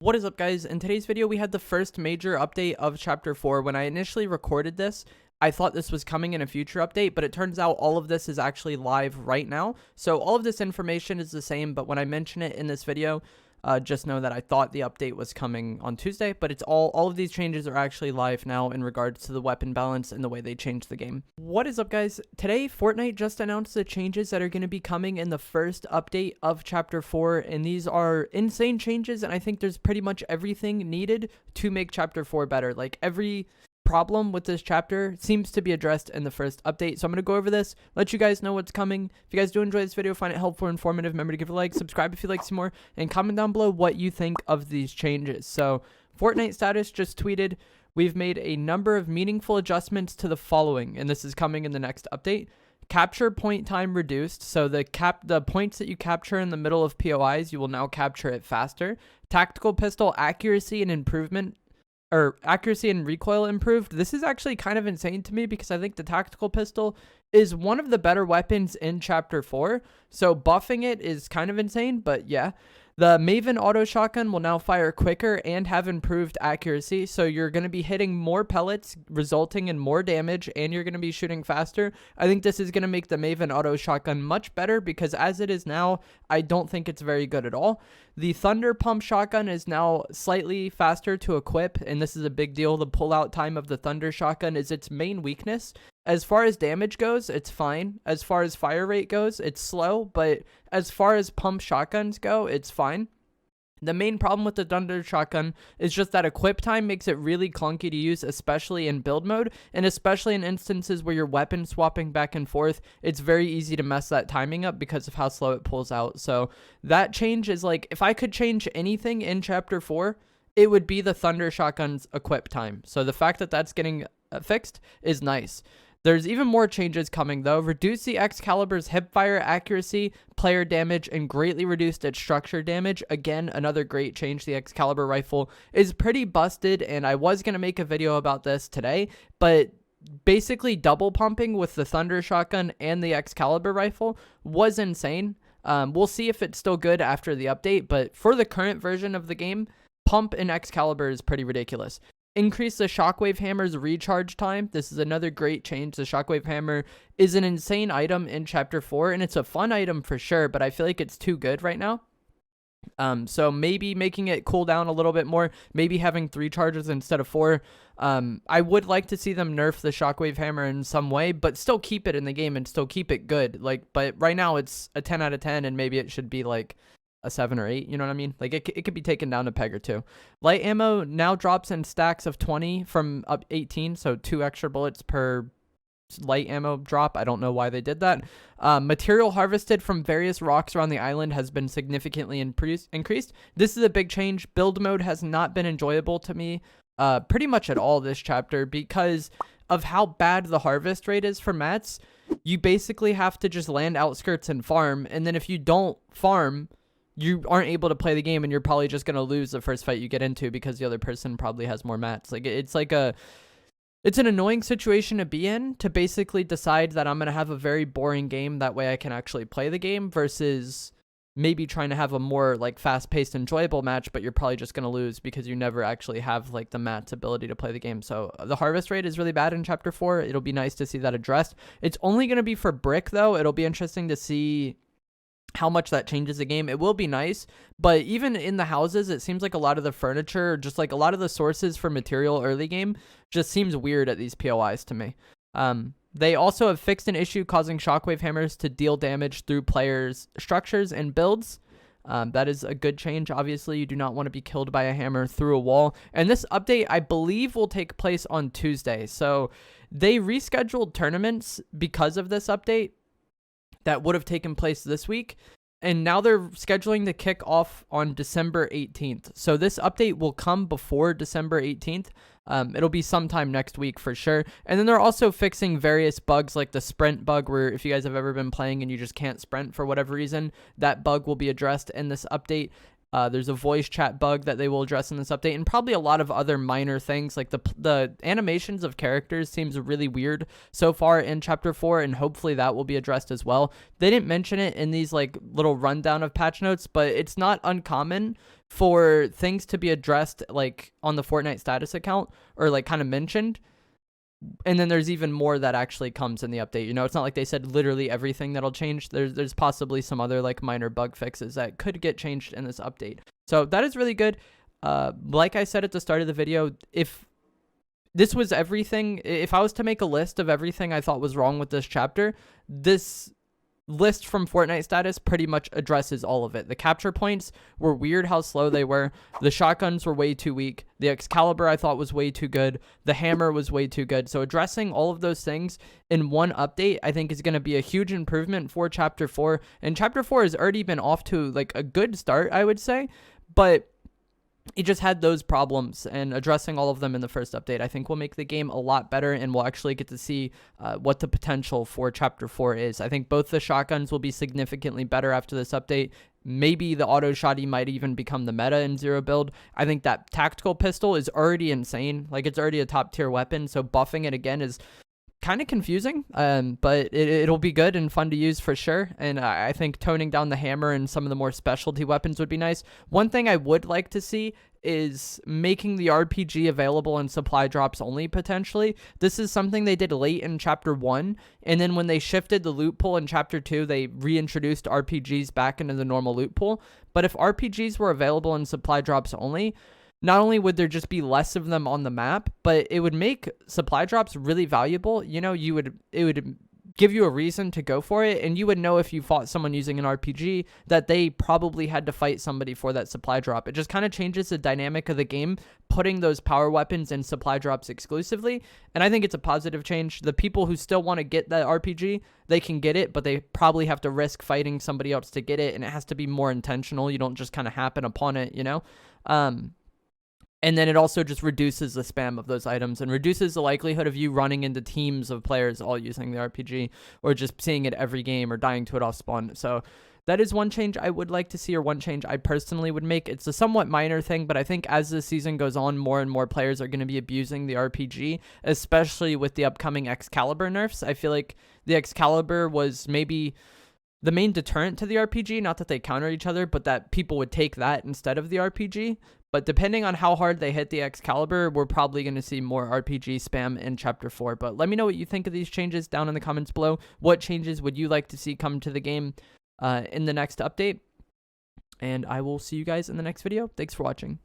What is up, guys? In today's video, we had the first major update of Chapter 4. When I initially recorded this, I thought this was coming in a future update, but it turns out all of this is actually live right now. So all of this information is the same, but when I mention it in this video, just know that I thought the update was coming on Tuesday, but it's all of these changes are actually live now in regards to the weapon balance and the way they changed the game. What is up, guys? Today, Fortnite just announced the changes that are going to be coming in the first update of Chapter 4, and these are insane changes, and I think there's pretty much everything needed to make Chapter 4 better. Like, every problem with this chapter seems to be addressed in the first update. So I'm going to go over this, let you guys know what's coming. If you guys do enjoy this video, find it helpful or informative, remember to give it a like, subscribe if you'd like to see more, and comment down below what you think of these changes. So Fortnite status just tweeted, we've made a number of meaningful adjustments to the following, and this is coming in the next update. Capture point time reduced, so the points that you capture in the middle of POIs, you will now capture it faster. Tactical pistol accuracy and recoil improved. This is actually kind of insane to me because I think the tactical pistol is one of the better weapons in Chapter 4. So buffing it is kind of insane, but yeah. The Maven auto shotgun will now fire quicker and have improved accuracy. So you're going to be hitting more pellets, resulting in more damage, and you're going to be shooting faster. I think this is going to make the Maven auto shotgun much better because as it is now, I don't think it's very good at all. The Thunder Pump shotgun is now slightly faster to equip, and this is a big deal. The pullout time of the Thunder shotgun is its main weakness. As far as damage goes, it's fine. As far as fire rate goes, it's slow, but as far as pump shotguns go, it's fine. The main problem with the Thunder shotgun is just that equip time makes it really clunky to use, especially in build mode, and especially in instances where you're weapon swapping back and forth. It's very easy to mess that timing up because of how slow it pulls out. So that change is like, if I could change anything in Chapter 4, it would be the Thunder shotgun's equip time. So the fact that that's getting fixed is nice. There's even more changes coming, though. Reduce the Ex-Caliber's hipfire accuracy, player damage, and greatly reduced its structure damage. Again, another great change. The Ex-Caliber rifle is pretty busted, and I was going to make a video about this today, but basically double pumping with the Thunder shotgun and the Ex-Caliber rifle was insane. We'll see if it's still good after the update, but for the current version of the game, pump in Ex-Caliber is pretty ridiculous. Increase the Shockwave Hammer's recharge time. This is another great change. The Shockwave Hammer is an insane item in Chapter 4, and it's a fun item for sure, but I feel like it's too good right now. So maybe making it cool down a little bit more, maybe having 3 charges instead of 4. I would like to see them nerf the Shockwave Hammer in some way, but still keep it in the game and still keep it good. But right now it's a 10 out of 10, and maybe it should be like a 7 or 8, you know what I mean? Like it could be taken down a peg or 2. Light ammo now drops in stacks of 20 from up 18, so 2 extra bullets per light ammo drop. I don't know why they did that. Material harvested from various rocks around the island has been significantly increased. This is a big change. Build mode has not been enjoyable to me pretty much at all this chapter because of how bad the harvest rate is for mats. You basically have to just land outskirts and farm, and then if you don't farm, you aren't able to play the game, and you're probably just going to lose the first fight you get into because the other person probably has more mats. Like, it's an annoying situation to be in, to basically decide that I'm going to have a very boring game. That way I can actually play the game versus maybe trying to have a more like fast-paced, enjoyable match, but you're probably just going to lose because you never actually have like the mat's ability to play the game. So the harvest rate is really bad in Chapter 4. It'll be nice to see that addressed. It's only going to be for brick, though. It'll be interesting to see how much that changes the game. It will be nice, but even in the houses, it seems like a lot of the furniture, just like a lot of the sources for material early game, just seems weird at these POIs to me. They also have fixed an issue causing Shockwave Hammers to deal damage through players' structures and builds. That is a good change. Obviously, you do not want to be killed by a hammer through a wall. And this update, I believe, will take place on Tuesday. So they rescheduled tournaments because of this update that would have taken place this week, and now they're scheduling the kick off on December 18th. So this update will come before December 18th. It'll be sometime next week for sure. And then they're also fixing various bugs like the sprint bug, where if you guys have ever been playing and you just can't sprint for whatever reason, that bug will be addressed in this update. There's a voice chat bug that they will address in this update, and probably a lot of other minor things, like the animations of characters seems really weird so far in Chapter 4, and hopefully that will be addressed as well. They didn't mention it in these like little rundown of patch notes, but it's not uncommon for things to be addressed like on the Fortnite status account or like kind of mentioned. And then there's even more that actually comes in the update. You know, it's not like they said literally everything that'll change. There's possibly some other like minor bug fixes that could get changed in this update. So that is really good. Like I said at the start of the video, if this was everything, if I was to make a list of everything I thought was wrong with this chapter, this list from Fortnite status pretty much addresses all of it. The capture points were weird how slow they were. The shotguns were way too weak. The Excalibur I thought was way too good. The hammer was way too good. So addressing all of those things in one update I think is going to be a huge improvement for chapter 4. And chapter 4 has already been off to like a good start, I would say, but it just had those problems, and addressing all of them in the first update I think will make the game a lot better, and we'll actually get to see what the potential for chapter 4 is. I think both the shotguns will be significantly better after this update. Maybe the auto shotty might even become the meta in zero build. I think that tactical pistol is already insane. Like, it's already a top tier weapon, so buffing it again is kind of confusing, but it'll be good and fun to use for sure. And I think toning down the hammer and some of the more specialty weapons would be nice. One thing I would like to see is making the RPG available in supply drops only, potentially. This is something they did late in chapter 1, and then when they shifted the loot pool in chapter 2, they reintroduced RPGs back into the normal loot pool. But if RPGs were available in supply drops only, not only would there just be less of them on the map, but it would make supply drops really valuable. You know, it would give you a reason to go for it, and you would know if you fought someone using an RPG that they probably had to fight somebody for that supply drop. It just kind of changes the dynamic of the game, putting those power weapons in supply drops exclusively, and I think it's a positive change. The people who still want to get that RPG, they can get it, but they probably have to risk fighting somebody else to get it, and it has to be more intentional. You don't just kind of happen upon it, you know? And then it also just reduces the spam of those items and reduces the likelihood of you running into teams of players all using the RPG, or just seeing it every game or dying to it off spawn. So that is one change I would like to see, or one change I personally would make. It's a somewhat minor thing, but I think as the season goes on, more and more players are going to be abusing the RPG, especially with the upcoming Excalibur nerfs. I feel like the Excalibur was maybe the main deterrent to the RPG, not that they counter each other, but that people would take that instead of the RPG. But depending on how hard they hit the Excalibur, we're probably going to see more RPG spam in Chapter 4. But let me know what you think of these changes down in the comments below. What changes would you like to see come to the game in the next update? And I will see you guys in the next video. Thanks for watching.